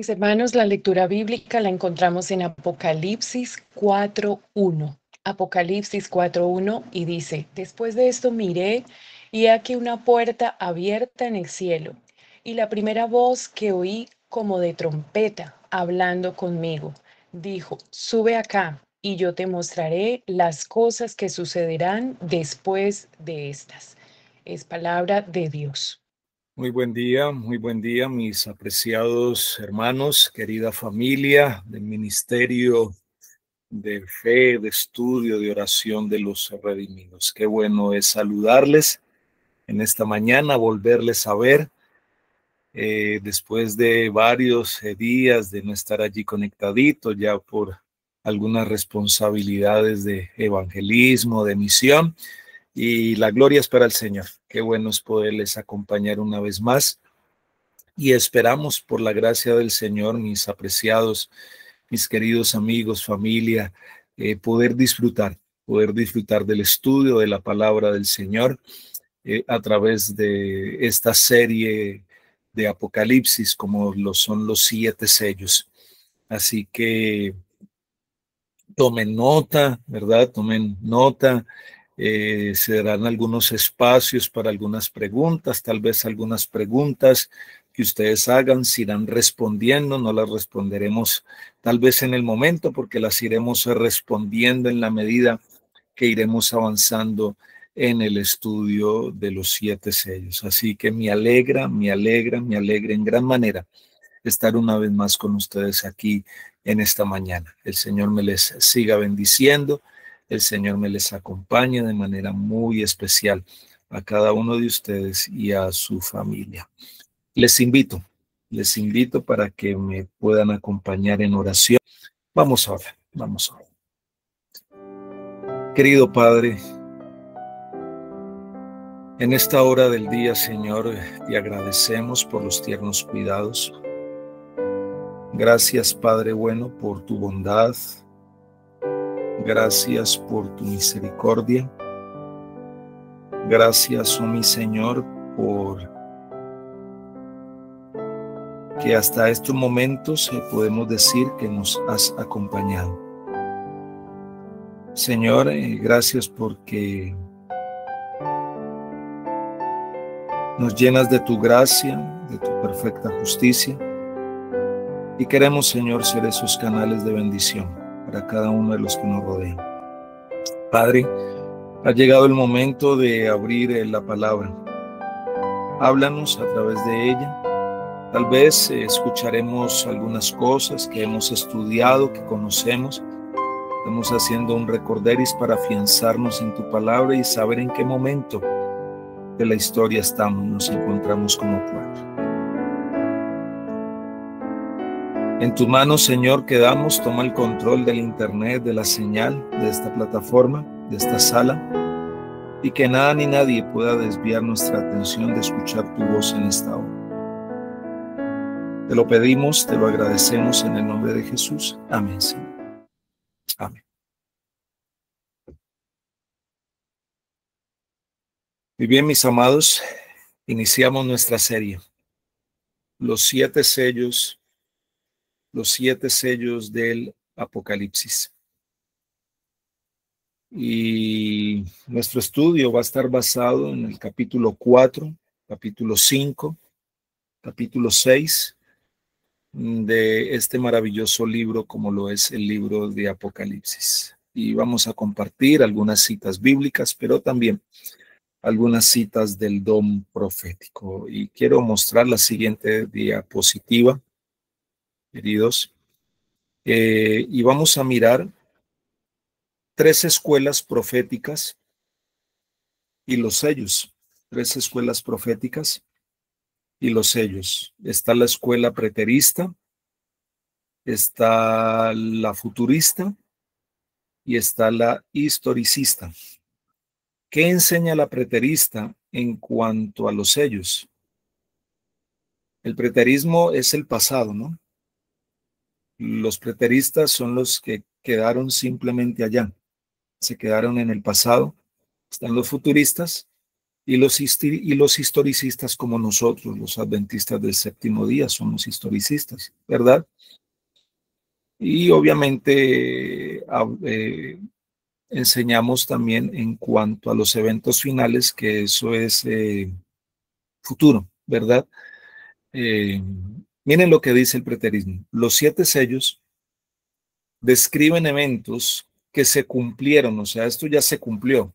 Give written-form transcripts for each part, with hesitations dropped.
Mis hermanos, la lectura bíblica la encontramos en Apocalipsis 4:1. Apocalipsis 4:1 y dice, después de esto miré y he aquí una puerta abierta en el cielo, y la primera voz que oí como de trompeta hablando conmigo, dijo, sube acá y yo te mostraré las cosas que sucederán después de estas. Es palabra de Dios. Muy buen día, mis apreciados hermanos, querida familia del Ministerio de Fe, de Estudio, de Oración de los Redimidos. Qué bueno es saludarles en esta mañana, volverles a ver después de varios días de no estar allí conectadito, ya por algunas responsabilidades de evangelismo, de misión. Y la gloria es para el Señor. Qué bueno es poderles acompañar una vez más. Y esperamos por la gracia del Señor, mis apreciados, mis queridos amigos, familia, poder disfrutar del estudio de la palabra del Señor a través de esta serie de Apocalipsis, como lo son los 7 sellos. Así que tomen nota, ¿verdad? Tomen nota. Se darán algunos espacios para algunas preguntas, tal vez algunas preguntas que ustedes hagan, se irán respondiendo, no las responderemos tal vez en el momento porque las iremos respondiendo en la medida que iremos avanzando en el estudio de los 7 sellos. Así que me alegra en gran manera estar una vez más con ustedes aquí en esta mañana. El Señor me les siga bendiciendo, el Señor me les acompañe de manera muy especial a cada uno de ustedes y a su familia. Les invito para que me puedan acompañar en oración. Vamos a orar, vamos a orar. Querido Padre, en esta hora del día, Señor, te agradecemos por los tiernos cuidados. Gracias, Padre bueno, por tu bondad. Gracias por tu misericordia. Gracias, oh mi Señor, por que hasta estos momentos podemos decir que nos has acompañado. Señor, gracias porque nos llenas de tu gracia, de tu perfecta justicia. Y queremos, Señor, ser esos canales de bendición para cada uno de los que nos rodean. Padre, ha llegado el momento de abrir la palabra. Háblanos a través de ella. Tal vez escucharemos algunas cosas que hemos estudiado, que conocemos. Estamos haciendo un recorderis para afianzarnos en tu palabra y saber en qué momento de la historia nos encontramos como pueblo. En tus manos, Señor, quedamos. Toma el control del internet, de la señal, de esta plataforma, de esta sala, y que nada ni nadie pueda desviar nuestra atención de escuchar tu voz en esta hora. Te lo pedimos, te lo agradecemos en el nombre de Jesús. Amén, Señor. Amén. Muy bien, mis amados, iniciamos nuestra serie. Los 7 sellos del Apocalipsis. Y nuestro estudio va a estar basado en el capítulo 4, capítulo 5, capítulo 6 de este maravilloso libro como lo es el libro de Apocalipsis. Y vamos a compartir algunas citas bíblicas, pero también algunas citas del don profético. Y quiero mostrar la siguiente diapositiva, queridos. Y vamos a mirar 3 escuelas proféticas y los sellos. 3 escuelas proféticas y los sellos. Está la escuela preterista, está la futurista y está la historicista. ¿Qué enseña la preterista en cuanto a los sellos? El preterismo es el pasado, ¿no? Los preteristas son los que quedaron simplemente allá, se quedaron en el pasado. Están los futuristas, Y los historicistas como nosotros, los adventistas del séptimo día, somos historicistas, ¿verdad? Y obviamente enseñamos también en cuanto a los eventos finales, que eso es futuro, ¿verdad? Eh, Miren lo que dice el preterismo. Los 7 sellos describen eventos que se cumplieron, o sea, esto ya se cumplió.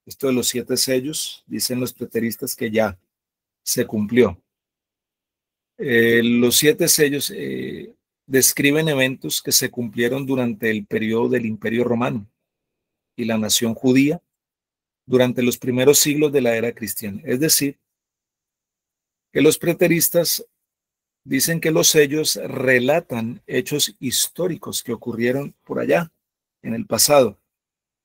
Esto de los 7 sellos, dicen los preteristas que ya se cumplió. Los 7 sellos describen eventos que se cumplieron durante el periodo del Imperio Romano y la nación judía durante los primeros siglos de la era cristiana. Es decir, que los preteristas dicen que los sellos relatan hechos históricos que ocurrieron por allá, en el pasado,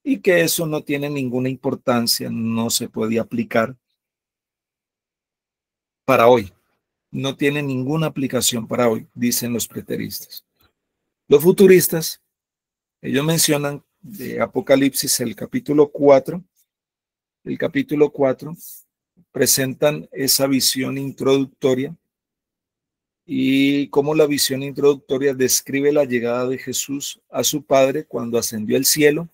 y que eso no tiene ninguna importancia, no se puede aplicar para hoy. No tiene ninguna aplicación para hoy, dicen los preteristas. Los futuristas, ellos mencionan de Apocalipsis el capítulo 4, presentan esa visión introductoria y cómo la visión introductoria describe la llegada de Jesús a su Padre cuando ascendió al cielo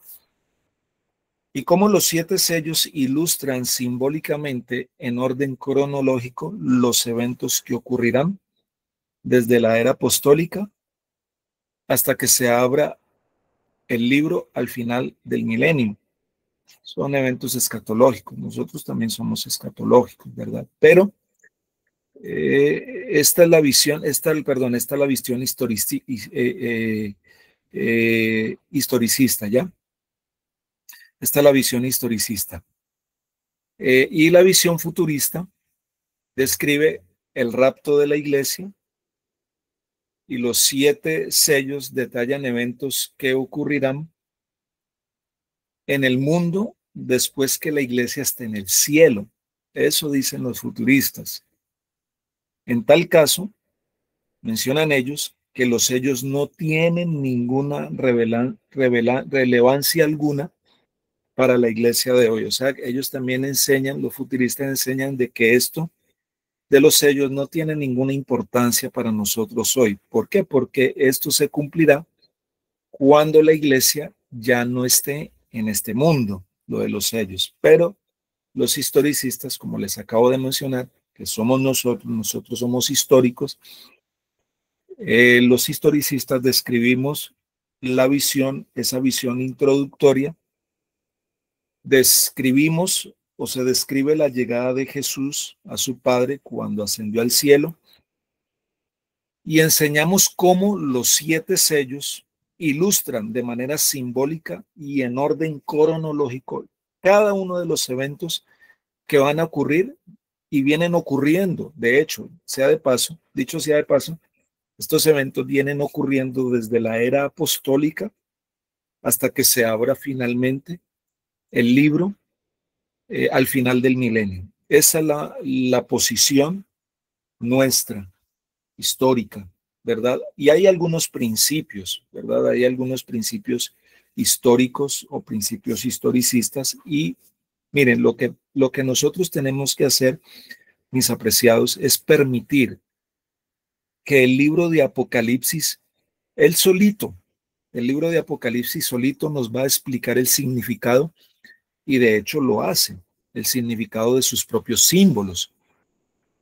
y cómo los 7 sellos ilustran simbólicamente en orden cronológico los eventos que ocurrirán desde la era apostólica hasta que se abra el libro al final del milenio. Son eventos escatológicos. Nosotros también somos escatológicos, ¿verdad? Pero esta es la visión, esta es la visión historicista, ¿ya? Esta es la visión historicista. Y la visión futurista describe el rapto de la iglesia y los 7 sellos detallan eventos que ocurrirán en el mundo después que la iglesia esté en el cielo. Eso dicen los futuristas. En tal caso, mencionan ellos que los sellos no tienen ninguna relevancia alguna para la iglesia de hoy. O sea, ellos también enseñan, los futuristas enseñan de que esto de los sellos no tiene ninguna importancia para nosotros hoy. ¿Por qué? Porque esto se cumplirá cuando la iglesia ya no esté en este mundo, lo de los sellos. Pero los historicistas, como les acabo de mencionar, que somos nosotros somos históricos, los historicistas describimos la visión, esa visión introductoria, describimos o se describe la llegada de Jesús a su Padre cuando ascendió al cielo y enseñamos cómo los 7 sellos ilustran de manera simbólica y en orden cronológico cada uno de los eventos que van a ocurrir y vienen ocurriendo. De hecho, dicho sea de paso, estos eventos vienen ocurriendo desde la era apostólica hasta que se abra finalmente el libro al final del milenio. Esa es la posición nuestra, histórica, ¿verdad? Y hay algunos principios, ¿verdad? Hay algunos principios históricos o principios historicistas y miren, lo que nosotros tenemos que hacer, mis apreciados, es permitir que el libro de Apocalipsis, él solito, el libro de Apocalipsis solito nos va a explicar el significado y de hecho lo hace, el significado de sus propios símbolos.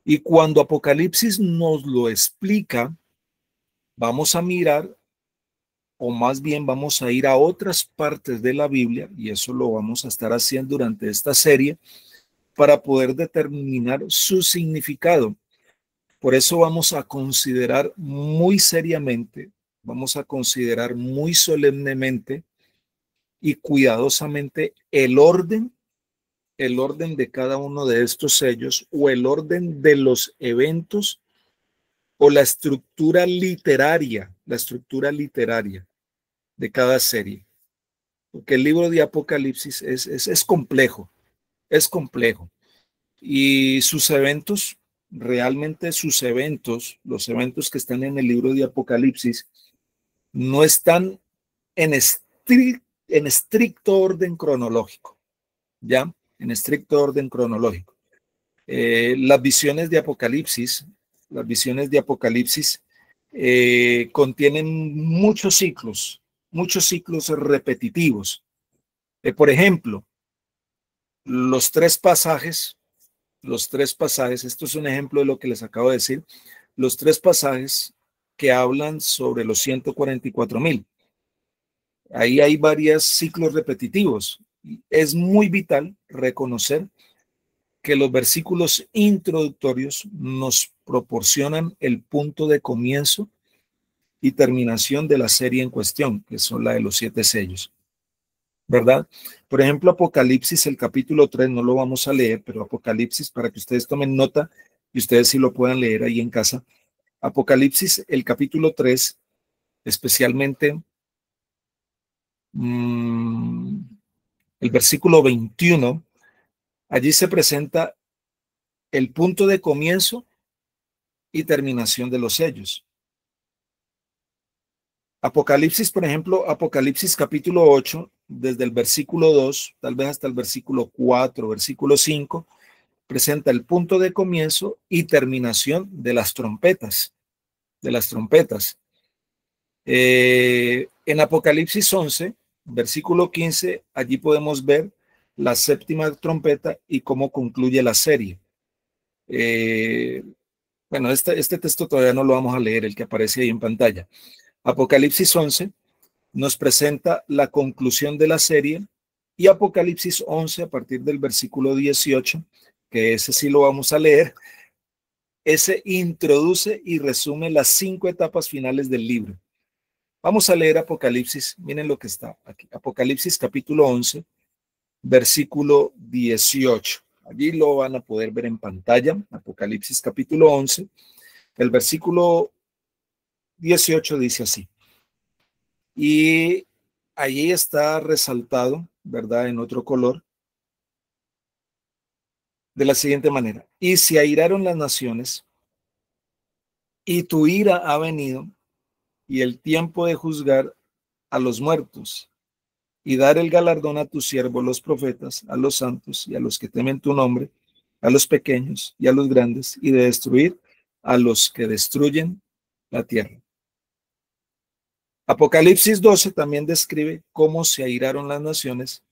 Y cuando Apocalipsis nos lo explica, vamos a mirar, o más bien vamos a ir a otras partes de la Biblia, y eso lo vamos a estar haciendo durante esta serie, para poder determinar su significado. Por eso vamos a considerar muy seriamente, vamos a considerar muy solemnemente y cuidadosamente el orden de cada uno de estos sellos o el orden de los eventos o la estructura literaria de cada serie. Porque el libro de Apocalipsis es complejo, es complejo. Y sus eventos, realmente sus eventos, los eventos que están en el libro de Apocalipsis, no están en estricto orden cronológico, ¿ya? en estricto orden cronológico. Las visiones de Apocalipsis contienen muchos ciclos repetitivos. Por ejemplo, los tres pasajes, esto es un ejemplo de lo que les acabo de decir, los tres pasajes que hablan sobre los 144,000. Ahí hay varios ciclos repetitivos. Es muy vital reconocer que los versículos introductorios nos proporcionan el punto de comienzo y terminación de la serie en cuestión, que son la de los 7 sellos, ¿verdad? Por ejemplo, Apocalipsis, el capítulo 3, no lo vamos a leer, pero Apocalipsis, para que ustedes tomen nota y ustedes sí lo puedan leer ahí en casa. Apocalipsis, el capítulo 3, especialmente el versículo 21, allí se presenta el punto de comienzo y terminación de los sellos. Apocalipsis, por ejemplo, Apocalipsis capítulo 8, desde el versículo 2, tal vez hasta el versículo 4, versículo 5, presenta el punto de comienzo y terminación de las trompetas. En Apocalipsis 11, versículo 15, allí podemos ver la séptima trompeta y cómo concluye la serie. Bueno, este texto todavía no lo vamos a leer, el que aparece ahí en pantalla. Apocalipsis 11 nos presenta la conclusión de la serie y Apocalipsis 11 a partir del versículo 18, que ese sí lo vamos a leer, ese introduce y resume las 5 etapas finales del libro. Vamos a leer Apocalipsis, miren lo que está aquí, Apocalipsis capítulo 11, versículo 18. Allí lo van a poder ver en pantalla, Apocalipsis capítulo 11, el versículo 18 dice así. Y allí está resaltado, ¿verdad? En otro color, de la siguiente manera. Y se airaron las naciones, y tu ira ha venido, y el tiempo de juzgar a los muertos, y dar el galardón a tus siervos los profetas, a los santos y a los que temen tu nombre, a los pequeños y a los grandes, y de destruir a los que destruyen la tierra. Apocalipsis 12 también describe cómo se airaron las naciones.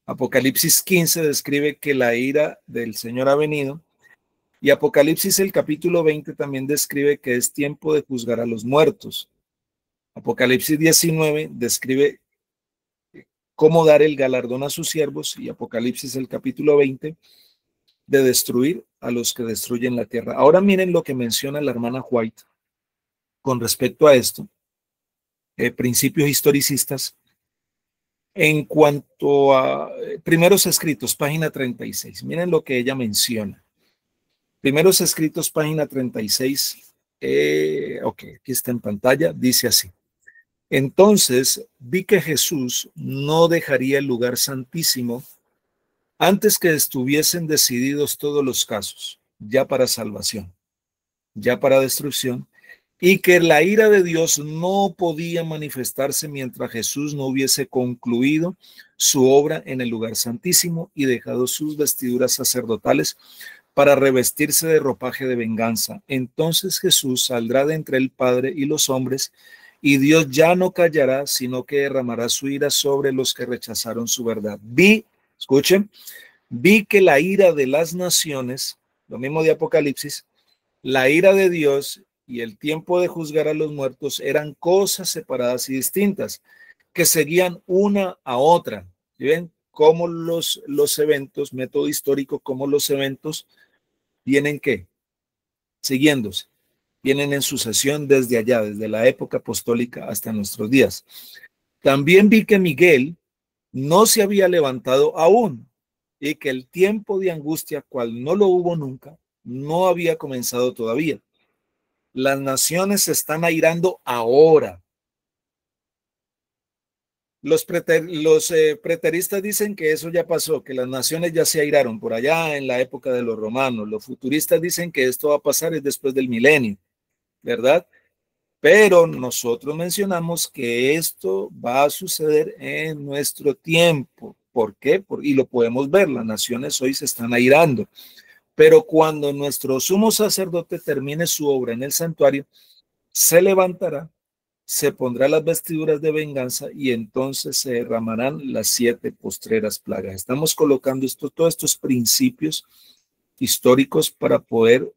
Apocalipsis 15 describe que la ira del Señor ha venido. Y Apocalipsis el capítulo 20 también describe que es tiempo de juzgar a los muertos. Apocalipsis 19 describe cómo dar el galardón a sus siervos. Y Apocalipsis el capítulo 20 de destruir a los que destruyen la tierra. Ahora miren lo que menciona la hermana White con respecto a esto. Principios historicistas, en cuanto a primeros escritos, página 36. Miren lo que ella menciona. Primeros escritos, página 36. Ok, aquí está en pantalla. Dice así. Entonces vi que Jesús no dejaría el lugar santísimo antes que estuviesen decididos todos los casos, ya para salvación, ya para destrucción, y que la ira de Dios no podía manifestarse mientras Jesús no hubiese concluido su obra en el lugar santísimo y dejado sus vestiduras sacerdotales para revestirse de ropaje de venganza. Entonces Jesús saldrá de entre el Padre y los hombres, y Dios ya no callará, sino que derramará su ira sobre los que rechazaron su verdad. Escuchen, vi que la ira de las naciones, lo mismo de Apocalipsis, la ira de Dios y el tiempo de juzgar a los muertos eran cosas separadas y distintas, que seguían una a otra. ¿Ven cómo los eventos, método histórico, cómo los eventos vienen qué? Siguiéndose, vienen en sucesión desde allá, desde la época apostólica hasta nuestros días. También vi que Miguel no se había levantado aún y que el tiempo de angustia, cual no lo hubo nunca, no había comenzado todavía. Las naciones se están airando ahora. Los preteristas dicen que eso ya pasó, que las naciones ya se airaron por allá en la época de los romanos. Los futuristas dicen que esto va a pasar después del milenio, ¿verdad? Pero nosotros mencionamos que esto va a suceder en nuestro tiempo. ¿Por qué? Y lo podemos ver, las naciones hoy se están airando. Pero cuando nuestro sumo sacerdote termine su obra en el santuario, se levantará, se pondrá las vestiduras de venganza y entonces se derramarán las 7 postreras plagas. Estamos colocando todos estos principios históricos para poder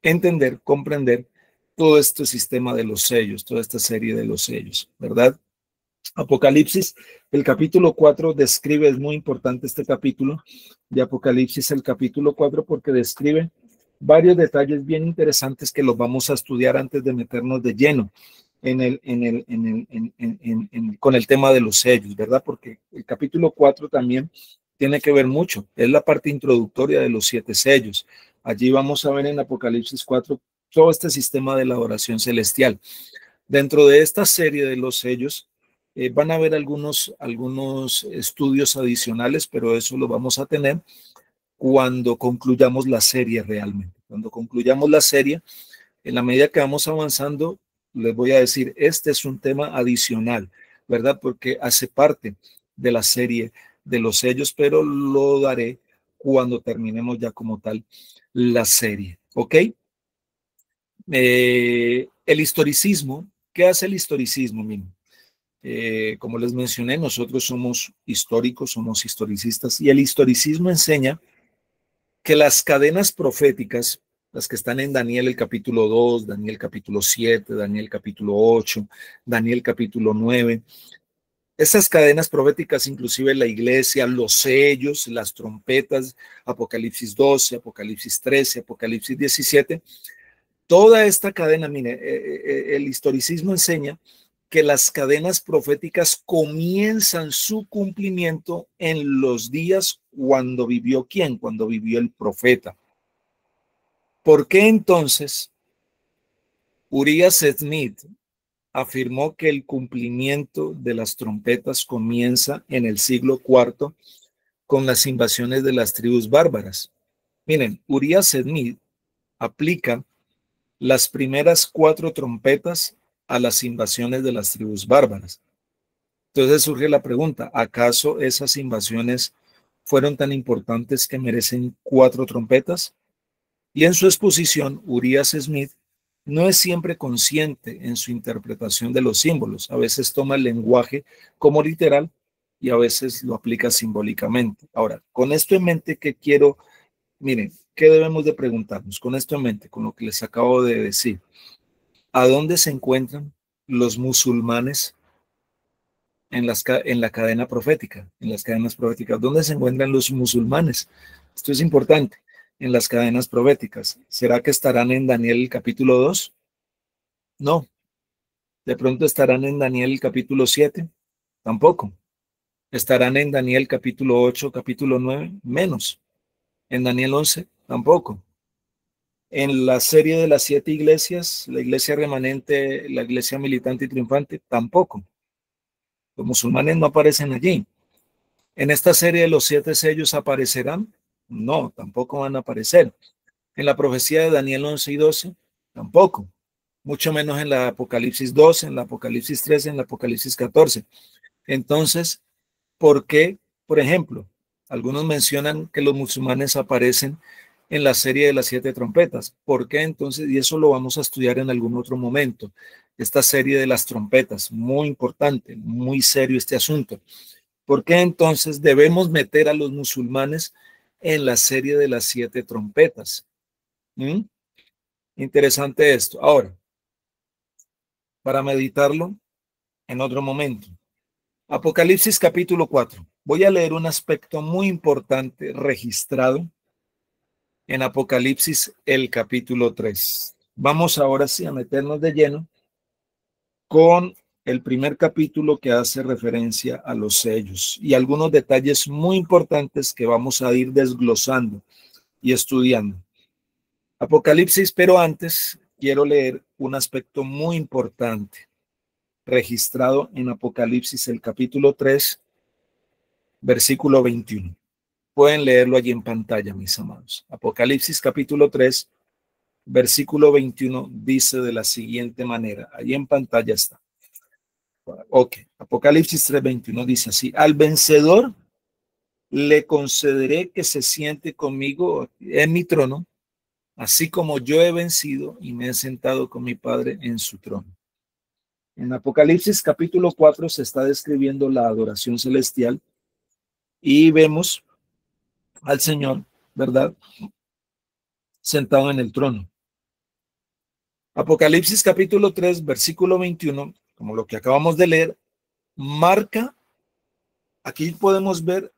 entender, comprender todo este sistema de los sellos, toda esta serie de los sellos, ¿verdad? Apocalipsis, el capítulo 4 describe, es muy importante este capítulo de Apocalipsis, el capítulo 4, porque describe varios detalles bien interesantes que los vamos a estudiar antes de meternos de lleno con el tema de los sellos, ¿verdad? Porque el capítulo 4 también tiene que ver mucho, es la parte introductoria de los 7 sellos. Allí vamos a ver en Apocalipsis 4 todo este sistema de la adoración celestial. Dentro de esta serie de los sellos, van a haber algunos estudios adicionales, pero eso lo vamos a tener cuando concluyamos la serie realmente. Cuando concluyamos la serie, en la medida que vamos avanzando, les voy a decir, este es un tema adicional, ¿verdad? Porque hace parte de la serie de los sellos, pero lo daré cuando terminemos ya como tal la serie, ¿ok? El historicismo, ¿qué hace el historicismo? Miren, como les mencioné, nosotros somos históricos, somos historicistas, y el historicismo enseña que las cadenas proféticas, las que están en Daniel el capítulo 2, Daniel capítulo 7, Daniel capítulo 8, Daniel capítulo 9, esas cadenas proféticas, inclusive la iglesia, los sellos, las trompetas, Apocalipsis 12, Apocalipsis 13, Apocalipsis 17, toda esta cadena, mire, el historicismo enseña que las cadenas proféticas comienzan su cumplimiento en los días cuando vivió ¿quién? Cuando vivió el profeta. ¿Por qué entonces Urias Smith afirmó que el cumplimiento de las trompetas comienza en el siglo IV con las invasiones de las tribus bárbaras? Miren, Urias Smith aplica las primeras 4 trompetas a las invasiones de las tribus bárbaras. Entonces surge la pregunta, ¿acaso esas invasiones fueron tan importantes que merecen 4 trompetas? Y en su exposición, Urias Smith no es siempre consciente en su interpretación de los símbolos. A veces toma el lenguaje como literal y a veces lo aplica simbólicamente. Ahora, con esto en mente, ¿qué quiero? Miren, ¿qué debemos de preguntarnos? Con esto en mente, con lo que les acabo de decir. ¿A dónde se encuentran los musulmanes en la cadena profética, en las cadenas proféticas? ¿Dónde se encuentran los musulmanes? Esto es importante, en las cadenas proféticas. ¿Será que estarán en Daniel capítulo 2? No. ¿De pronto estarán en Daniel capítulo 7? Tampoco. ¿Estarán en Daniel capítulo 8, capítulo 9? Menos. ¿En Daniel 11? Tampoco. En la serie de las 7 iglesias, la iglesia remanente, la iglesia militante y triunfante, tampoco. Los musulmanes no aparecen allí. ¿En esta serie de los 7 sellos aparecerán? No, tampoco van a aparecer. En la profecía de Daniel 11 y 12, tampoco. Mucho menos en la Apocalipsis 12, en la Apocalipsis 13, en la Apocalipsis 14. Entonces, ¿por qué? Por ejemplo, algunos mencionan que los musulmanes aparecen en la serie de las 7 trompetas. ¿Por qué entonces? Y eso lo vamos a estudiar en algún otro momento. Esta serie de las trompetas, muy importante, muy serio este asunto. ¿Por qué entonces debemos meter a los musulmanes en la serie de las 7 trompetas? Interesante esto. Ahora, para meditarlo en otro momento. Apocalipsis capítulo 4. Voy a leer un aspecto muy importante registrado en Apocalipsis el capítulo 3. Vamos ahora sí a meternos de lleno con el primer capítulo que hace referencia a los sellos y algunos detalles muy importantes que vamos a ir desglosando y estudiando. Apocalipsis, pero antes quiero leer un aspecto muy importante registrado en Apocalipsis el capítulo 3, versículo 21. Pueden leerlo allí en pantalla, mis amados. Apocalipsis capítulo 3, versículo 21 dice de la siguiente manera, allí en pantalla está. Ok, Apocalipsis 3:21 dice así: al vencedor le concederé que se siente conmigo en mi trono, así como yo he vencido y me he sentado con mi Padre en su trono. En Apocalipsis capítulo 4 se está describiendo la adoración celestial y vemos al Señor, ¿verdad?, sentado en el trono. Apocalipsis capítulo 3, versículo 21, como lo que acabamos de leer, marca, aquí podemos ver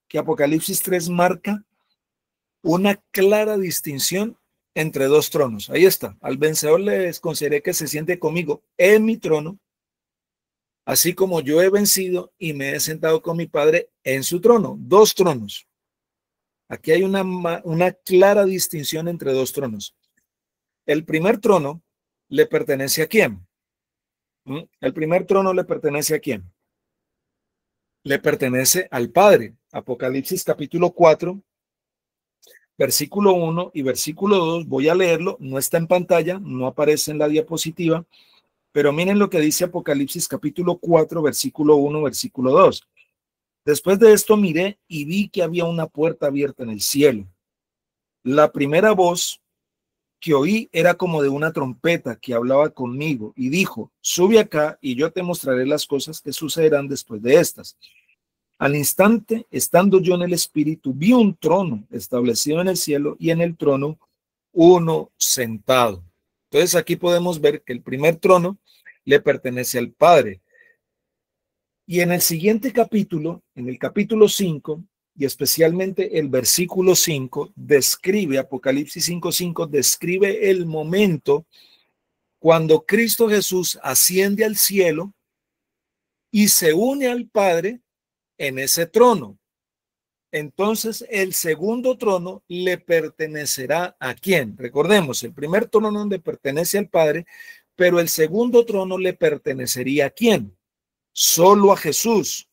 que Apocalipsis 3 marca una clara distinción entre dos tronos. Ahí está: al vencedor les concederé que se siente conmigo en mi trono, así como yo he vencido y me he sentado con mi Padre en su trono. Dos tronos. Aquí hay una clara distinción entre dos tronos. El primer trono le pertenece ¿a quién? El primer trono le pertenece ¿a quién? Le pertenece al Padre. Apocalipsis capítulo 4, versículo 1 y versículo 2, voy a leerlo, no está en pantalla, no aparece en la diapositiva, pero miren lo que dice Apocalipsis capítulo 4, versículo 1, versículo 2. Después de esto miré y vi que había una puerta abierta en el cielo. La primera voz que oí era como de una trompeta que hablaba conmigo y dijo: sube acá y yo te mostraré las cosas que sucederán después de estas. Al instante, estando yo en el espíritu, vi un trono establecido en el cielo y en el trono uno sentado. Entonces aquí podemos ver que el primer trono le pertenece al Padre. Y en el siguiente capítulo, en el capítulo 5, y especialmente el versículo 5, describe, Apocalipsis 5:5, describe el momento cuando Cristo Jesús asciende al cielo y se une al Padre en ese trono. Entonces el segundo trono le pertenecerá ¿a quién? Recordemos, el primer trono le pertenece al Padre, pero el segundo trono le pertenecería ¿a quién? Solo a Jesús,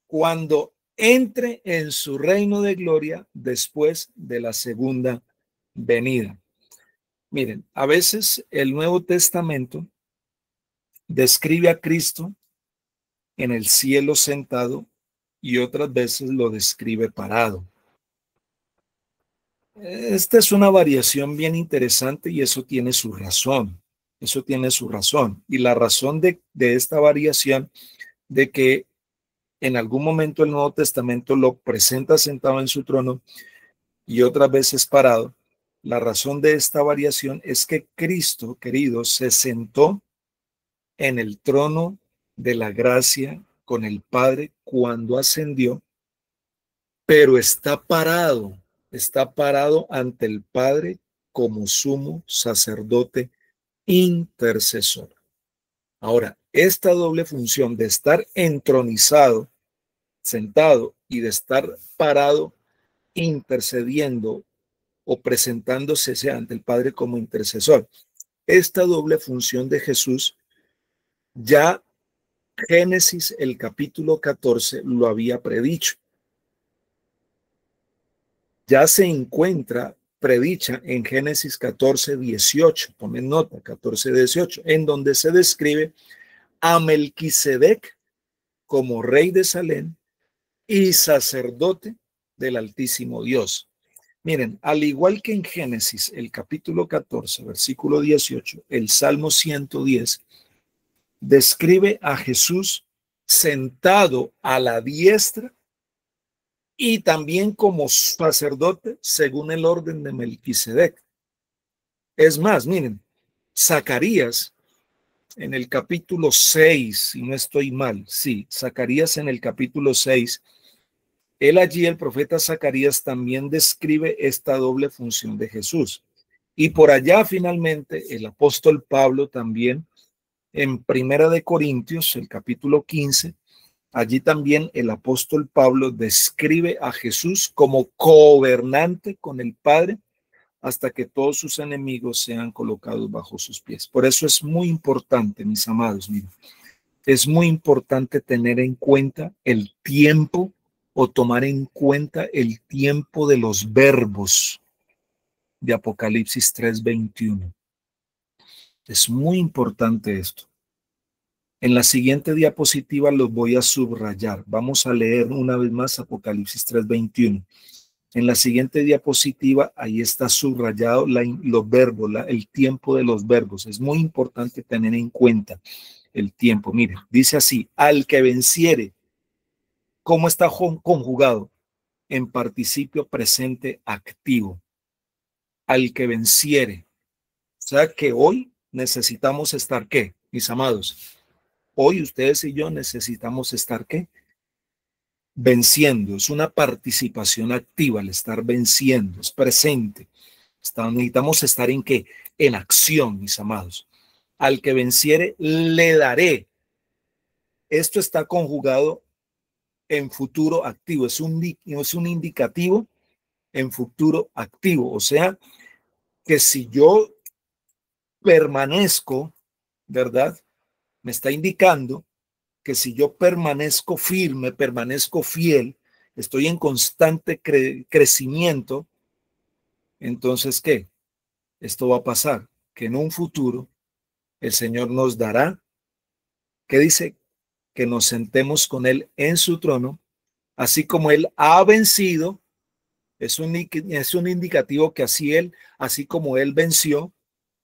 cuando entre en su reino de gloria después de la segunda venida. Miren, a veces el Nuevo Testamento describe a Cristo en el cielo sentado y otras veces lo describe parado. Esta es una variación bien interesante y eso tiene su razón. Eso tiene su razón. Y la razón de esta variación, de que en algún momento el Nuevo Testamento lo presenta sentado en su trono y otras veces parado, la razón de esta variación es que Cristo, querido, se sentó en el trono de la gracia con el Padre cuando ascendió, pero está parado ante el Padre como sumo sacerdote intercesor. Ahora, esta doble función de estar entronizado, sentado, y de estar parado, intercediendo o presentándose ante el Padre como intercesor, esta doble función de Jesús, ya Génesis, el capítulo 14, lo había predicho. Ya se encuentra predicha en Génesis 14:18, tomen nota, 14:18, en donde se describe a Melquisedec como rey de Salem y sacerdote del Altísimo Dios. Miren, al igual que en Génesis, el capítulo 14, versículo 18, el Salmo 110 describe a Jesús sentado a la diestra y también como sacerdote según el orden de Melquisedec. Es más, miren, Zacarías en el capítulo 6, si no estoy mal, sí, Zacarías en el capítulo 6, él allí, el profeta Zacarías, también describe esta doble función de Jesús. Y por allá, finalmente, el apóstol Pablo también, en Primera de Corintios, el capítulo 15, allí también el apóstol Pablo describe a Jesús como gobernante con el Padre hasta que todos sus enemigos sean colocados bajo sus pies. Por eso es muy importante, mis amados, miren, es muy importante tener en cuenta el tiempo o tomar en cuenta el tiempo de los verbos de Apocalipsis 3:21. Es muy importante esto. En la siguiente diapositiva los voy a subrayar. Vamos a leer una vez más Apocalipsis 3:21. En la siguiente diapositiva, ahí está subrayado los verbos, el tiempo de los verbos. Es muy importante tener en cuenta el tiempo. Mire, dice así, al que venciere. ¿Cómo está conjugado? En participio presente activo. Al que venciere. O sea que hoy necesitamos estar, ¿qué? Mis amados, hoy ustedes y yo necesitamos estar, ¿qué? Venciendo. Es una participación activa, el estar venciendo, es presente. Necesitamos estar en qué? En acción, mis amados. Al que venciere, le daré. Esto está conjugado en futuro activo, es un indicativo en futuro activo. O sea, que si yo permanezco, ¿verdad? Me está indicando que si yo permanezco firme, permanezco fiel, estoy en constante crecimiento, entonces, ¿qué? Esto va a pasar, que en un futuro el Señor nos dará, ¿qué dice? Que nos sentemos con Él en su trono, así como Él ha vencido, es un indicativo que así como Él venció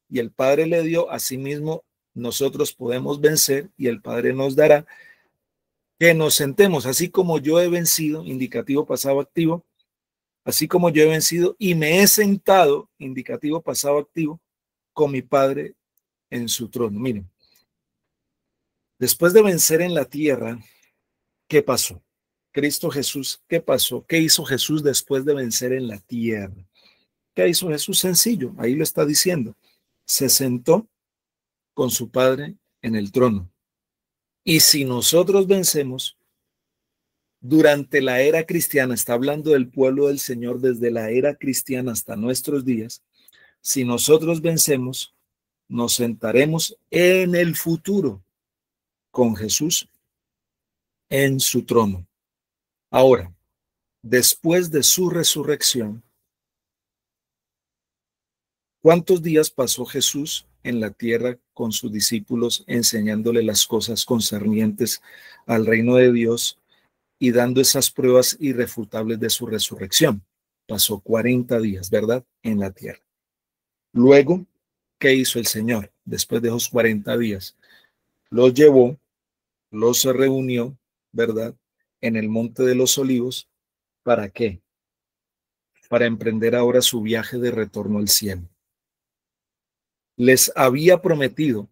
y el Padre le dio, así mismo nosotros podemos vencer y el Padre nos dará que nos sentemos, así como yo he vencido, indicativo pasado activo, así como yo he vencido y me he sentado, indicativo pasado activo, con mi Padre en su trono. Miren, después de vencer en la tierra, ¿qué pasó? Cristo Jesús, ¿qué pasó? ¿Qué hizo Jesús después de vencer en la tierra? ¿Qué hizo Jesús? Sencillo, ahí lo está diciendo. Se sentó con su Padre en el trono. Y si nosotros vencemos, durante la era cristiana, está hablando del pueblo del Señor desde la era cristiana hasta nuestros días, si nosotros vencemos, nos sentaremos en el futuro con Jesús en su trono. Ahora, después de su resurrección, ¿cuántos días pasó Jesús en la tierra con sus discípulos enseñándole las cosas concernientes al reino de Dios y dando esas pruebas irrefutables de su resurrección? Pasó 40 días, ¿verdad? En la tierra. Luego, ¿qué hizo el Señor? Después de esos 40 días, los llevó, los reunió, ¿verdad? En el Monte de los Olivos. ¿Para qué? Para emprender ahora su viaje de retorno al cielo. Les había prometido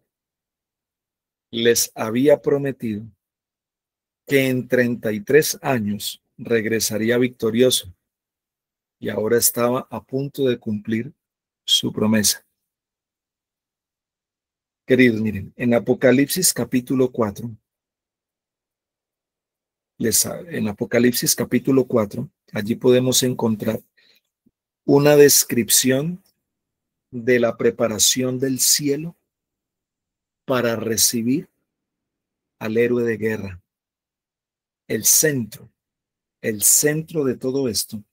que en 33 años regresaría victorioso y ahora estaba a punto de cumplir su promesa. Queridos, miren, en Apocalipsis capítulo 4, allí podemos encontrar una descripción de la preparación del cielo para recibir al héroe de guerra. El centro de todo esto,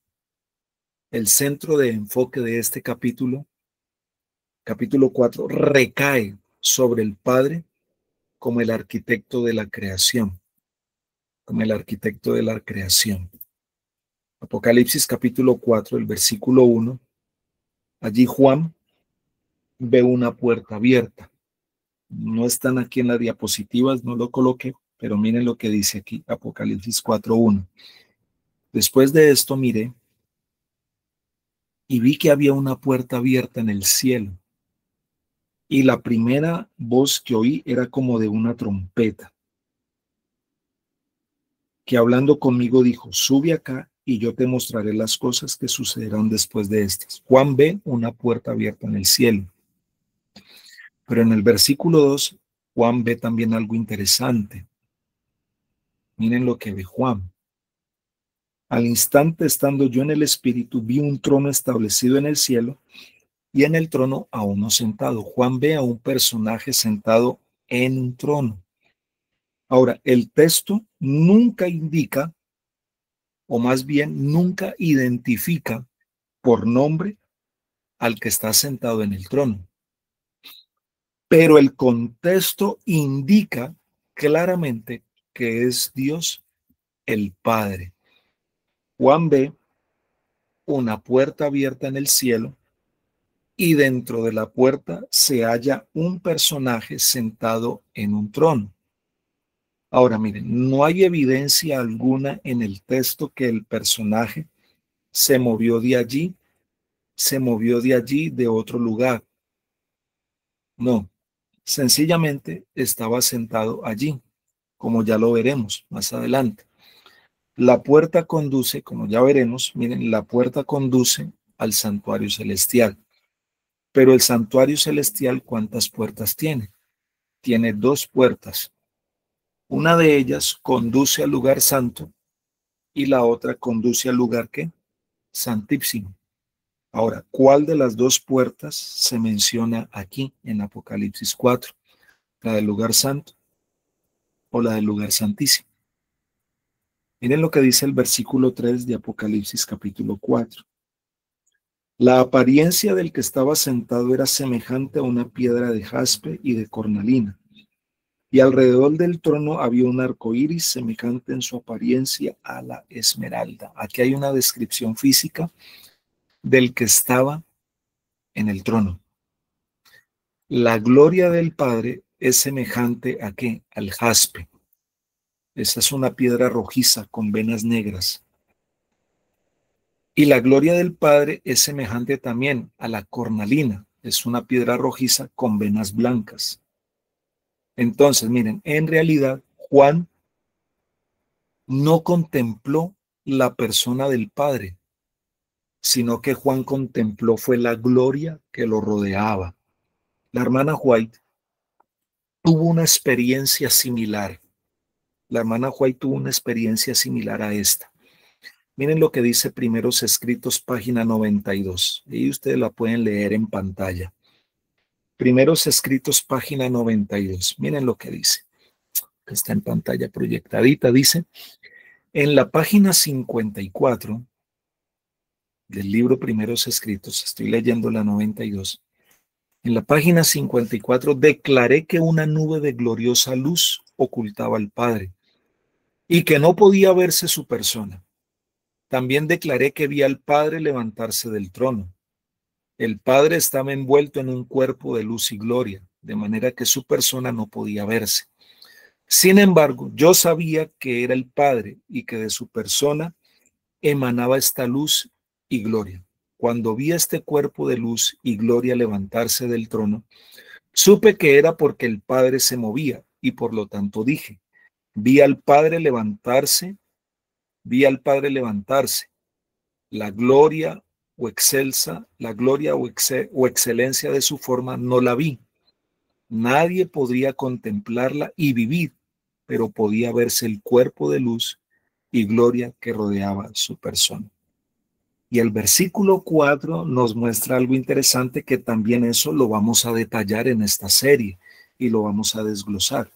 el centro de enfoque de este capítulo 4, recae sobre el Padre como el arquitecto de la creación, Apocalipsis capítulo 4, el versículo 1, allí Juan ve una puerta abierta. No están aquí en las diapositivas, no lo coloqué, pero miren lo que dice aquí, Apocalipsis 4:1. Después de esto miré y vi que había una puerta abierta en el cielo. Y la primera voz que oí era como de una trompeta, que hablando conmigo dijo, sube acá y yo te mostraré las cosas que sucederán después de estas. Juan ve una puerta abierta en el cielo. Pero en el versículo 2, Juan ve también algo interesante. Miren lo que ve Juan. Al instante, estando yo en el Espíritu, vi un trono establecido en el cielo y en el trono a uno sentado. Juan ve a un personaje sentado en un trono. Ahora, el texto nunca indica, o más bien nunca identifica por nombre al que está sentado en el trono. Pero el contexto indica claramente que es Dios el Padre. Juan ve una puerta abierta en el cielo y dentro de la puerta se halla un personaje sentado en un trono. Ahora miren, no hay evidencia alguna en el texto que el personaje se movió de allí, de otro lugar. No, sencillamente estaba sentado allí, como ya lo veremos más adelante. La puerta conduce, como ya veremos, miren, la puerta conduce al santuario celestial. Pero el santuario celestial, ¿cuántas puertas tiene? Tiene dos puertas. Una de ellas conduce al lugar santo y la otra conduce al lugar ¿qué? Santísimo. Ahora, ¿cuál de las dos puertas se menciona aquí en Apocalipsis 4? ¿La del lugar santo o la del lugar santísimo? Miren lo que dice el versículo 3 de Apocalipsis capítulo 4. La apariencia del que estaba sentado era semejante a una piedra de jaspe y de cornalina, y alrededor del trono había un arco iris semejante en su apariencia a la esmeralda. Aquí hay una descripción física del que estaba en el trono. La gloria del Padre es semejante a ¿qué? Al jaspe. Esa es una piedra rojiza con venas negras. Y la gloria del Padre es semejante también a la cornalina. Es una piedra rojiza con venas blancas. Entonces, miren, en realidad Juan no contempló la persona del Padre, sino que Juan contempló fue la gloria que lo rodeaba. La hermana White tuvo una experiencia similar. La hermana White tuvo una experiencia similar a esta. Miren lo que dice Primeros Escritos, página 92. Y ustedes la pueden leer en pantalla. Primeros Escritos, página 92. Miren lo que dice. Está en pantalla proyectadita. Dice, en la página 54 del libro Primeros Escritos, estoy leyendo la 92. En la página 54, declaré que una nube de gloriosa luz ocultaba al Padre y que no podía verse su persona. También declaré que vi al Padre levantarse del trono. El Padre estaba envuelto en un cuerpo de luz y gloria, de manera que su persona no podía verse. Sin embargo, yo sabía que era el Padre y que de su persona emanaba esta luz y gloria. Cuando vi este cuerpo de luz y gloria levantarse del trono, supe que era porque el Padre se movía y por lo tanto dije, vi al Padre levantarse, vi al Padre levantarse. La gloria o excelsa, la gloria o excelencia de su forma no la vi. Nadie podría contemplarla y vivir, pero podía verse el cuerpo de luz y gloria que rodeaba su persona. Y el versículo 4 nos muestra algo interesante que también eso lo vamos a detallar en esta serie y lo vamos a desglosar.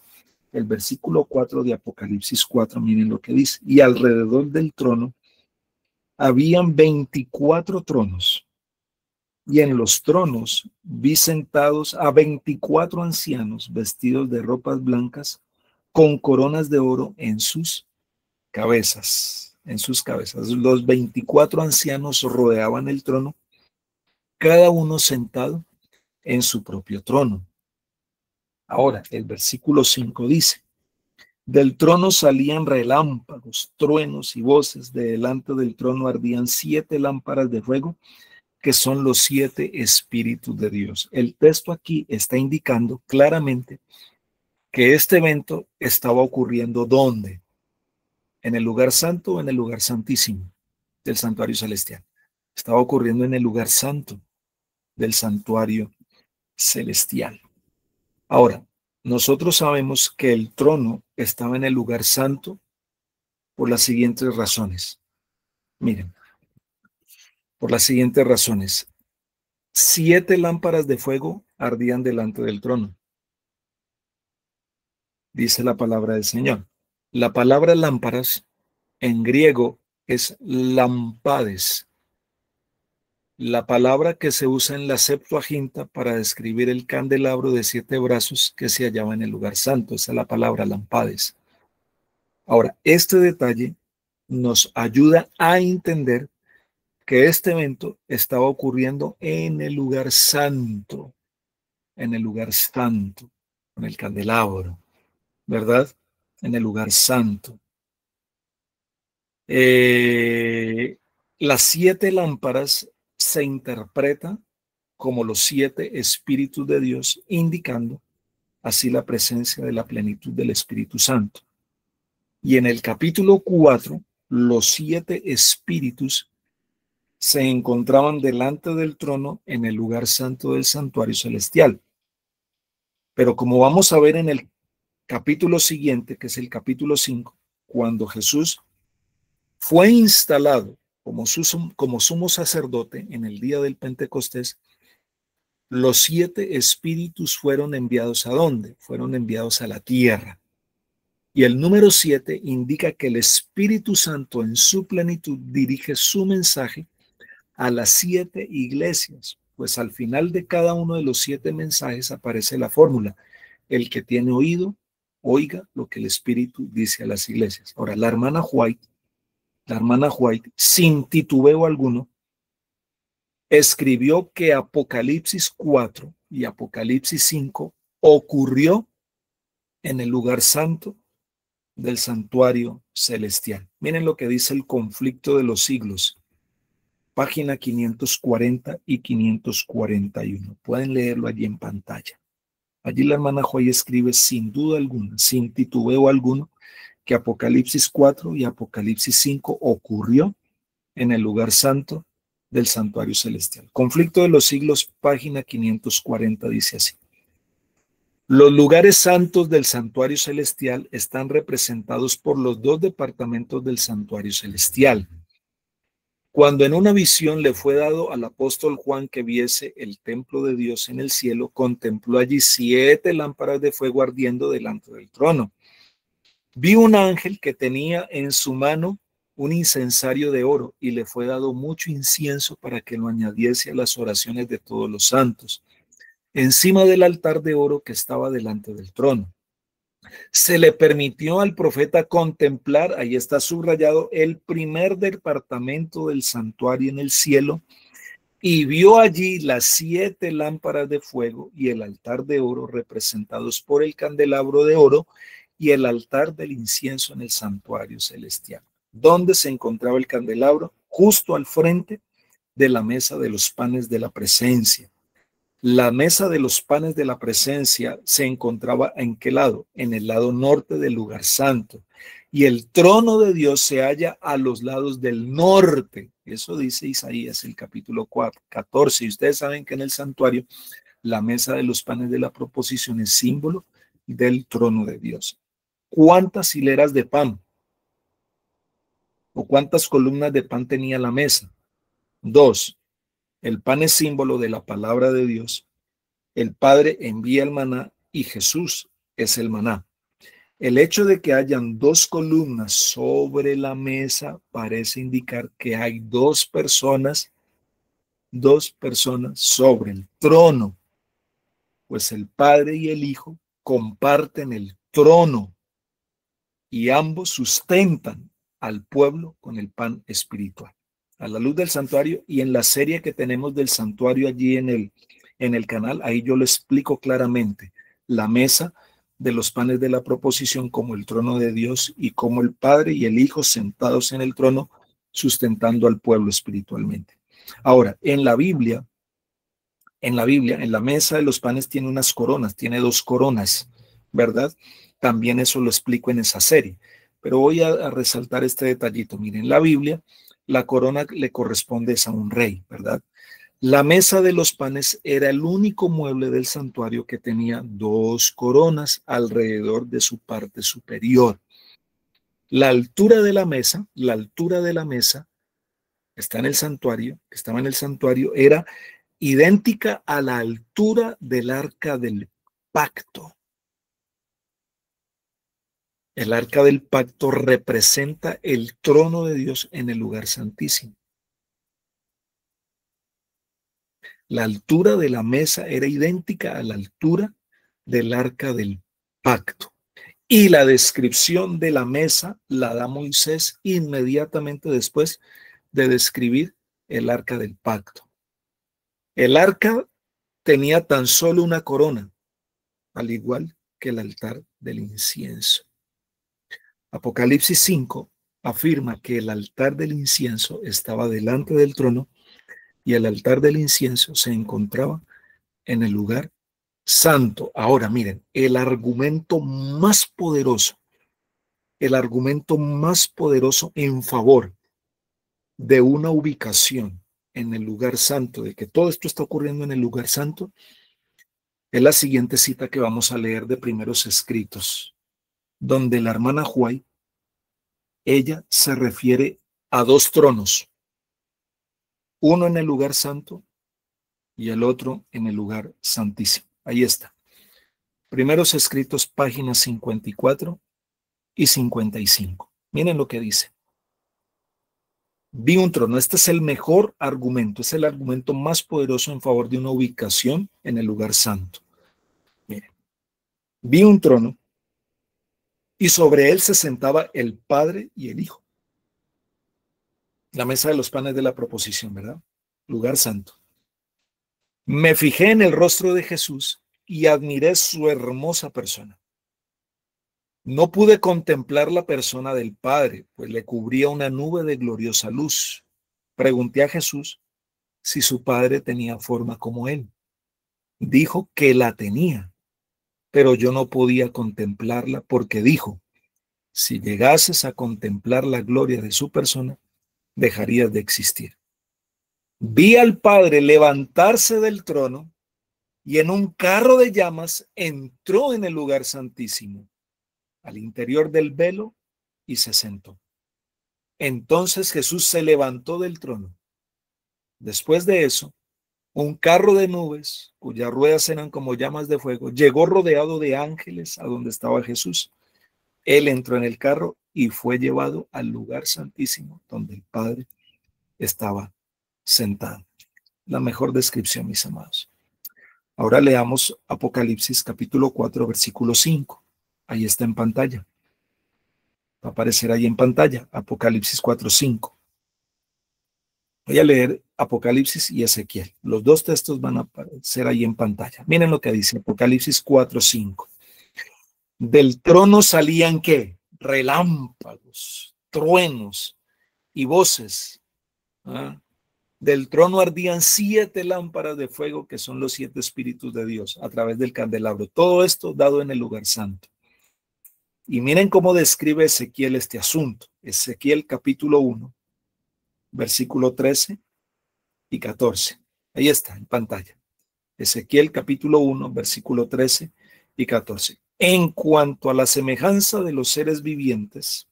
El versículo 4 de Apocalipsis 4, miren lo que dice. Y alrededor del trono habían 24 tronos. Y en los tronos vi sentados a 24 ancianos vestidos de ropas blancas con coronas de oro en sus cabezas. En sus cabezas. Los 24 ancianos rodeaban el trono, cada uno sentado en su propio trono. Ahora, el versículo 5 dice, del trono salían relámpagos, truenos y voces. De delante del trono ardían 7 lámparas de fuego, que son los 7 espíritus de Dios. El texto aquí está indicando claramente que este evento estaba ocurriendo ¿dónde? ¿En el lugar santo o en el lugar santísimo del santuario celestial? Estaba ocurriendo en el lugar santo del santuario celestial. Ahora, nosotros sabemos que el trono estaba en el lugar santo por las siguientes razones. Miren, por las siguientes razones. 7 lámparas de fuego ardían delante del trono, dice la palabra del Señor. La palabra lámparas en griego es lampades. la palabra que se usa en la Septuaginta para describir el candelabro de 7 brazos que se hallaba en el lugar santo. Esa es la palabra lampades. Ahora, este detalle nos ayuda a entender que este evento estaba ocurriendo en el lugar santo, con el candelabro, ¿verdad? En el lugar santo. Las 7 lámparas se interpretan como los 7 espíritus de Dios, indicando así la presencia de la plenitud del Espíritu Santo. Y en el capítulo 4, los 7 espíritus se encontraban delante del trono en el lugar santo del santuario celestial. Pero como vamos a ver en el capítulo siguiente, que es el capítulo 5, cuando Jesús fue instalado como sumo sacerdote en el día del Pentecostés, los 7 espíritus fueron enviados ¿a dónde? Fueron enviados a la tierra. Y el número 7 indica que el Espíritu Santo en su plenitud dirige su mensaje a las 7 iglesias, pues al final de cada uno de los 7 mensajes aparece la fórmula: el que tiene oído, oiga lo que el Espíritu dice a las iglesias. Ahora, la hermana White, sin titubeo alguno, escribió que Apocalipsis 4 y Apocalipsis 5 ocurrió en el lugar santo del santuario celestial. Miren lo que dice el Conflicto de los Siglos, página 540 y 541. Pueden leerlo allí en pantalla. Allí la hermana Joy escribe sin duda alguna, sin titubeo alguno, que Apocalipsis 4 y Apocalipsis 5 ocurrió en el lugar santo del santuario celestial. Conflicto de los Siglos, página 540, dice así: los lugares santos del santuario celestial están representados por los 2 departamentos del santuario celestial. Cuando en una visión le fue dado al apóstol Juan que viese el templo de Dios en el cielo, contempló allí 7 lámparas de fuego ardiendo delante del trono. Vi un ángel que tenía en su mano un incensario de oro y le fue dado mucho incienso para que lo añadiese a las oraciones de todos los santos, encima del altar de oro que estaba delante del trono. Se le permitió al profeta contemplar, ahí está subrayado, el primer departamento del santuario en el cielo, y vio allí las 7 lámparas de fuego y el altar de oro representados por el candelabro de oro y el altar del incienso en el santuario celestial. ¿Dónde se encontraba el candelabro? Justo al frente de la mesa de los panes de la presencia. La mesa de los panes de la presencia se encontraba ¿en qué lado? En el lado norte del lugar santo. Y el trono de Dios se halla a los lados del norte. Eso dice Isaías, el capítulo 14. Y ustedes saben que en el santuario la mesa de los panes de la proposición es símbolo del trono de Dios. ¿Cuántas hileras de pan o cuántas columnas de pan tenía la mesa? 2. El pan es símbolo de la palabra de Dios. El Padre envía el maná y Jesús es el maná. El hecho de que hayan 2 columnas sobre la mesa parece indicar que hay 2 personas sobre el trono, pues el Padre y el Hijo comparten el trono y ambos sustentan al pueblo con el pan espiritual. A la luz del santuario y en la serie que tenemos del santuario allí en el canal, ahí yo lo explico claramente. La mesa de los panes de la proposición como el trono de Dios y como el Padre y el Hijo sentados en el trono sustentando al pueblo espiritualmente. Ahora, en la Biblia, en la mesa de los panes tiene unas coronas, tiene 2 coronas, ¿verdad? También eso lo explico en esa serie. Pero voy a resaltar este detallito. Miren, la Biblia, la corona le corresponde a un rey, ¿verdad? La mesa de los panes era el único mueble del santuario que tenía 2 coronas alrededor de su parte superior. La altura de la mesa está en el santuario, que estaba en el santuario, era idéntica a la altura del arca del pacto. El arca del pacto representa el trono de Dios en el lugar santísimo. La altura de la mesa era idéntica a la altura del arca del pacto. Y la descripción de la mesa la da Moisés inmediatamente después de describir el arca del pacto. El arca tenía tan solo una corona, al igual que el altar del incienso. Apocalipsis 5 afirma que el altar del incienso estaba delante del trono y el altar del incienso se encontraba en el lugar santo. Ahora miren, el argumento más poderoso en favor de una ubicación en el lugar santo, de que todo esto está ocurriendo en el lugar santo, es la siguiente cita que vamos a leer de Primeros Escritos, donde la hermana White, ella se refiere a dos tronos, uno en el lugar santo y el otro en el lugar santísimo. Ahí está. Primeros Escritos, páginas 54 y 55. Miren lo que dice. Vi un trono. Este es el mejor argumento, es el argumento más poderoso en favor de una ubicación en el lugar santo. Miren, vi un trono y sobre él se sentaba el Padre y el Hijo. La mesa de los panes de la proposición, ¿verdad? Lugar santo. Me fijé en el rostro de Jesús y admiré su hermosa persona. No pude contemplar la persona del Padre, pues le cubría una nube de gloriosa luz. Pregunté a Jesús si su Padre tenía forma como él. Dijo que la tenía, pero yo no podía contemplarla porque dijo, si llegases a contemplar la gloria de su persona, dejarías de existir. Vi al Padre levantarse del trono y en un carro de llamas entró en el lugar santísimo, al interior del velo, y se sentó. Entonces Jesús se levantó del trono. Después de eso, un carro de nubes, cuyas ruedas eran como llamas de fuego, llegó rodeado de ángeles a donde estaba Jesús. Él entró en el carro y fue llevado al lugar santísimo, donde el Padre estaba sentado. La mejor descripción, mis amados. Ahora leamos Apocalipsis capítulo 4, versículo 5. Ahí está en pantalla. Va a aparecer ahí en pantalla, Apocalipsis 4, 5. Voy a leer Apocalipsis y Ezequiel. Los dos textos van a aparecer ahí en pantalla. Miren lo que dice Apocalipsis 4, 5. Del trono salían, ¿qué? Relámpagos, truenos y voces. ¿Ah? Del trono ardían 7 lámparas de fuego, que son los 7 espíritus de Dios, a través del candelabro. Todo esto dado en el lugar santo. Y miren cómo describe Ezequiel este asunto. Ezequiel capítulo 1, versículo 13 y 14. Ahí está en pantalla. Ezequiel capítulo 1, versículo 13 y 14. En cuanto a la semejanza de los seres vivientes,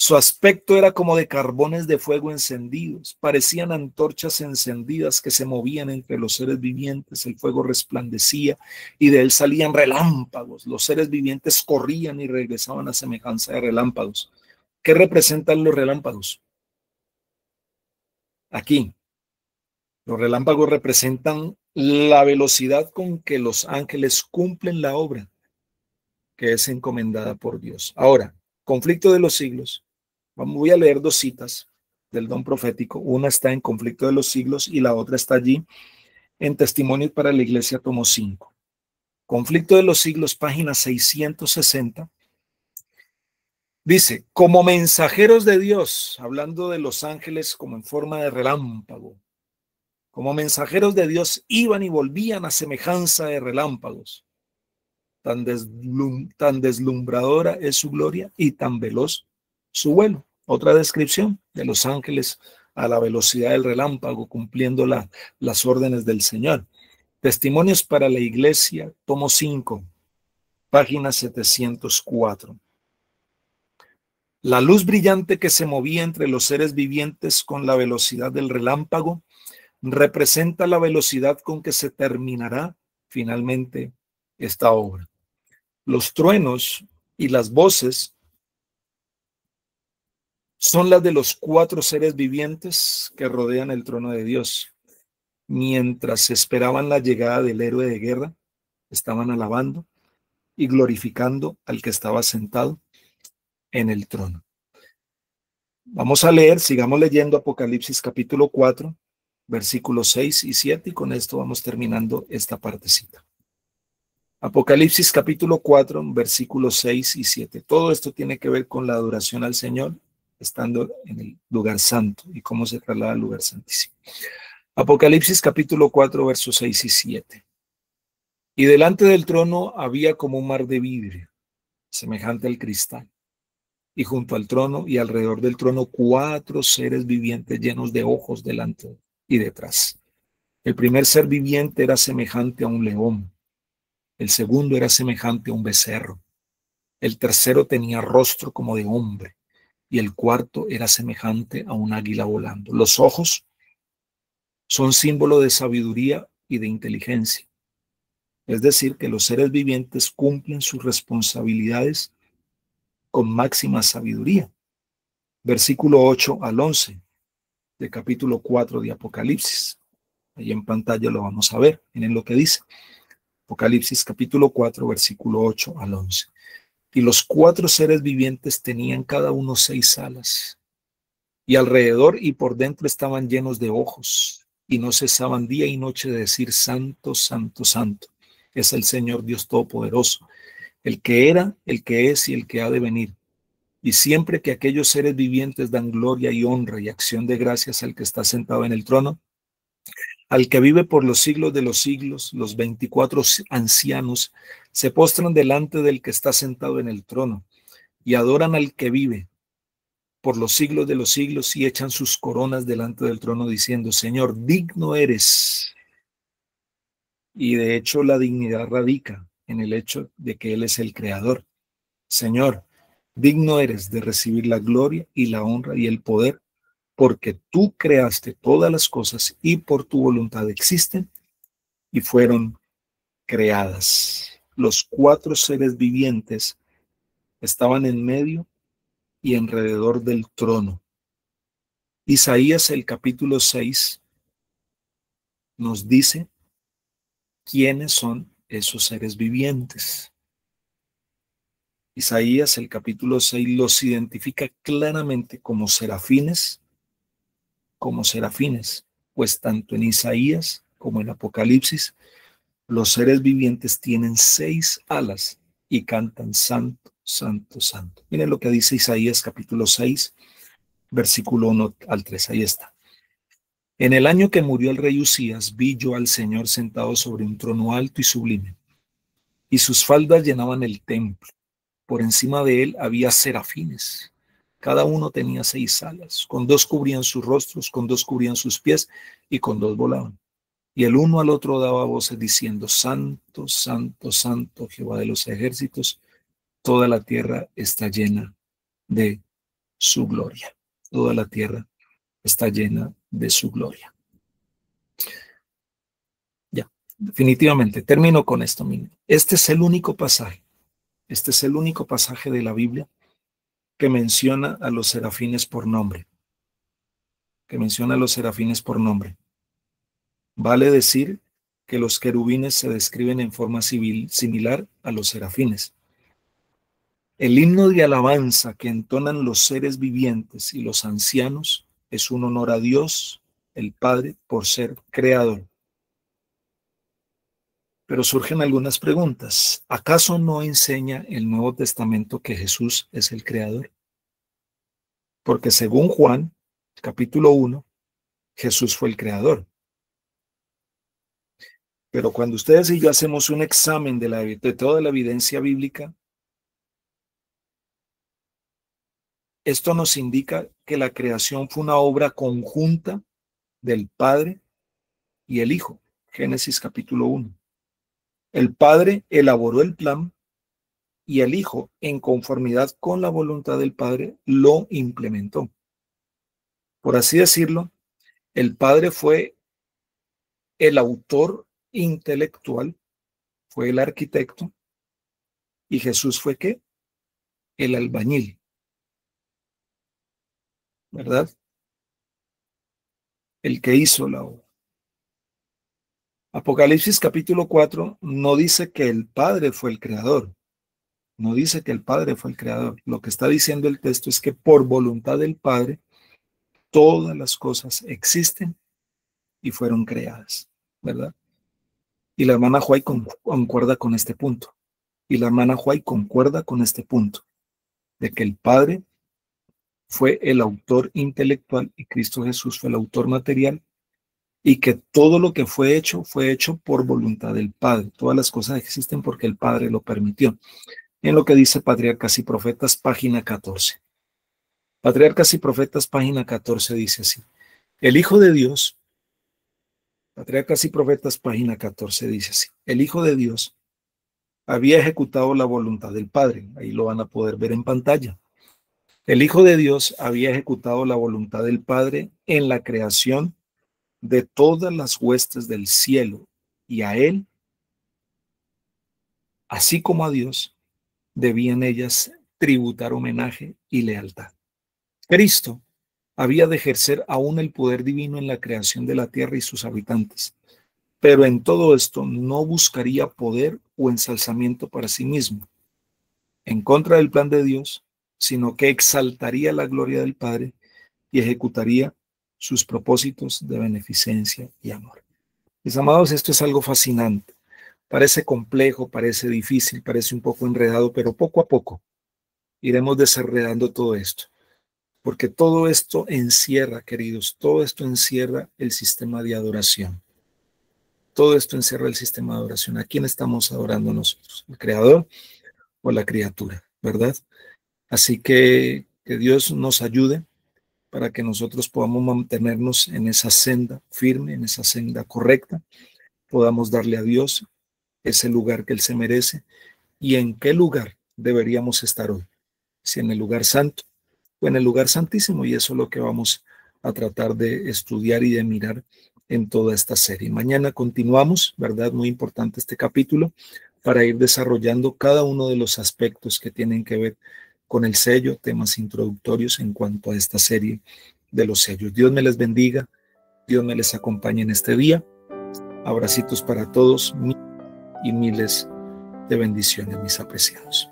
su aspecto era como de carbones de fuego encendidos, parecían antorchas encendidas que se movían entre los seres vivientes, el fuego resplandecía y de él salían relámpagos, los seres vivientes corrían y regresaban a semejanza de relámpagos. ¿Qué representan los relámpagos? Aquí, los relámpagos representan la velocidad con que los ángeles cumplen la obra que es encomendada por Dios. Ahora, conflicto de los siglos. Voy a leer 2 citas del don profético. Una está en Conflicto de los Siglos y la otra está allí en Testimonios para la Iglesia, tomo 5. Conflicto de los Siglos, página 660. Dice, como mensajeros de Dios, hablando de los ángeles como en forma de relámpago, como mensajeros de Dios iban y volvían a semejanza de relámpagos. Tan deslumbradora es su gloria y tan veloz su vuelo. Otra descripción de los ángeles a la velocidad del relámpago, cumpliendo las órdenes del Señor. Testimonios para la Iglesia, tomo 5, página 704. La luz brillante que se movía entre los seres vivientes con la velocidad del relámpago representa la velocidad con que se terminará finalmente esta obra. Los truenos y las voces son las de los 4 seres vivientes que rodean el trono de Dios. mientras esperaban la llegada del héroe de guerra, estaban alabando y glorificando al que estaba sentado en el trono. Vamos a leer, sigamos leyendo Apocalipsis capítulo 4, versículos 6 y 7, y con esto vamos terminando esta partecita. Apocalipsis capítulo 4, versículos 6 y 7. Todo esto tiene que ver con la adoración al Señor, estando en el lugar santo y cómo se traslada al lugar santísimo. Apocalipsis capítulo 4, versos 6 y 7. Y delante del trono había como un mar de vidrio, semejante al cristal. Y junto al trono y alrededor del trono 4 seres vivientes llenos de ojos delante y detrás. El primer ser viviente era semejante a un león. El segundo era semejante a un becerro. El tercero tenía rostro como de hombre. Y el cuarto era semejante a un águila volando. Los ojos son símbolo de sabiduría y de inteligencia. Es decir, que los seres vivientes cumplen sus responsabilidades con máxima sabiduría. Versículo 8 al 11 de capítulo 4 de Apocalipsis. Ahí en pantalla lo vamos a ver. Miren lo que dice. Apocalipsis capítulo 4, versículo 8 al 11. Y los 4 seres vivientes tenían cada uno 6 alas, y alrededor y por dentro estaban llenos de ojos, y no cesaban día y noche de decir: Santo, Santo, Santo, es el Señor Dios Todopoderoso, el que era, el que es y el que ha de venir. Y siempre que aquellos seres vivientes dan gloria y honra y acción de gracias al que está sentado en el trono, al que vive por los siglos de los siglos, los 24 ancianos se postran delante del que está sentado en el trono y adoran al que vive por los siglos de los siglos y echan sus coronas delante del trono diciendo: Señor, digno eres. Y de hecho la dignidad radica en el hecho de que Él es el creador. Señor, digno eres de recibir la gloria y la honra y el poder, porque tú creaste todas las cosas y por tu voluntad existen y fueron creadas. Los 4 seres vivientes estaban en medio y alrededor del trono. Isaías, el capítulo 6, nos dice quiénes son esos seres vivientes. Isaías, el capítulo 6, los identifica claramente como serafines, pues tanto en Isaías como en Apocalipsis, los seres vivientes tienen 6 alas y cantan: Santo, Santo, Santo. Miren lo que dice Isaías capítulo 6, versículo 1 al 3. Ahí está. En el año que murió el rey Usías, vi yo al Señor sentado sobre un trono alto y sublime, y sus faldas llenaban el templo. Por encima de él había serafines. Cada uno tenía 6 alas. Con 2 cubrían sus rostros, con 2 cubrían sus pies, y con 2 volaban. Y el uno al otro daba voces diciendo: Santo, Santo, Santo, Jehová de los ejércitos, toda la tierra está llena de su gloria. Toda la tierra está llena de su gloria. Ya, definitivamente, termino con esto. Este es el único pasaje de la Biblia que menciona a los serafines por nombre. Vale decir que los querubines se describen en forma similar a los serafines. El himno de alabanza que entonan los seres vivientes y los ancianos es un honor a Dios, el Padre, por ser creador. Pero surgen algunas preguntas. ¿Acaso no enseña el Nuevo Testamento que Jesús es el creador? Porque según Juan, capítulo 1, Jesús fue el creador. Pero cuando ustedes y yo hacemos un examen de toda la evidencia bíblica, esto nos indica que la creación fue una obra conjunta del Padre y el Hijo. Génesis capítulo 1. El Padre elaboró el plan y el Hijo, en conformidad con la voluntad del Padre, lo implementó. Por así decirlo, el Padre fue el autor intelectual, fue el arquitecto, y Jesús fue ¿qué? El albañil, ¿verdad? El que hizo la obra. Apocalipsis capítulo 4 no dice que el Padre fue el creador. No dice que el Padre fue el creador. Lo que está diciendo el texto es que por voluntad del Padre todas las cosas existen y fueron creadas, ¿verdad? Y la hermana White concuerda con este punto. Y la hermana White concuerda con este punto, de que el Padre fue el autor intelectual y Cristo Jesús fue el autor material, y que todo lo que fue hecho por voluntad del Padre. Todas las cosas existen porque el Padre lo permitió. En lo que dice Patriarcas y Profetas, página 14. Patriarcas y Profetas, página 14, dice así. El Hijo de Dios, Patriarcas y Profetas, página 14, dice así. El Hijo de Dios había ejecutado la voluntad del Padre. Ahí lo van a poder ver en pantalla. El Hijo de Dios había ejecutado la voluntad del Padre en la creación de todas las huestes del cielo, y a Él, así como a Dios, debían ellas tributar homenaje y lealtad. Cristo había de ejercer aún el poder divino en la creación de la tierra y sus habitantes, pero en todo esto no buscaría poder o ensalzamiento para sí mismo, en contra del plan de Dios, sino que exaltaría la gloria del Padre y ejecutaría sus propósitos de beneficencia y amor. Mis amados, esto es algo fascinante. Parece complejo, parece difícil, parece un poco enredado, pero poco a poco iremos desenredando todo esto. Porque todo esto encierra, queridos, todo esto encierra el sistema de adoración. Todo esto encierra el sistema de adoración. ¿A quién estamos adorando nosotros? ¿El Creador o la criatura? ¿Verdad? Así que Dios nos ayude para que nosotros podamos mantenernos en esa senda firme, en esa senda correcta, podamos darle a Dios ese lugar que Él se merece. ¿Y en qué lugar deberíamos estar hoy? Si en el lugar santo o en el lugar santísimo, y eso es lo que vamos a tratar de estudiar y de mirar en toda esta serie. Mañana continuamos, ¿verdad? Muy importante este capítulo para ir desarrollando cada uno de los aspectos que tienen que ver con el sello, temas introductorios en cuanto a esta serie de los sellos. Dios me les bendiga, Dios me les acompañe en este día. Abracitos para todos y miles de bendiciones, mis apreciados.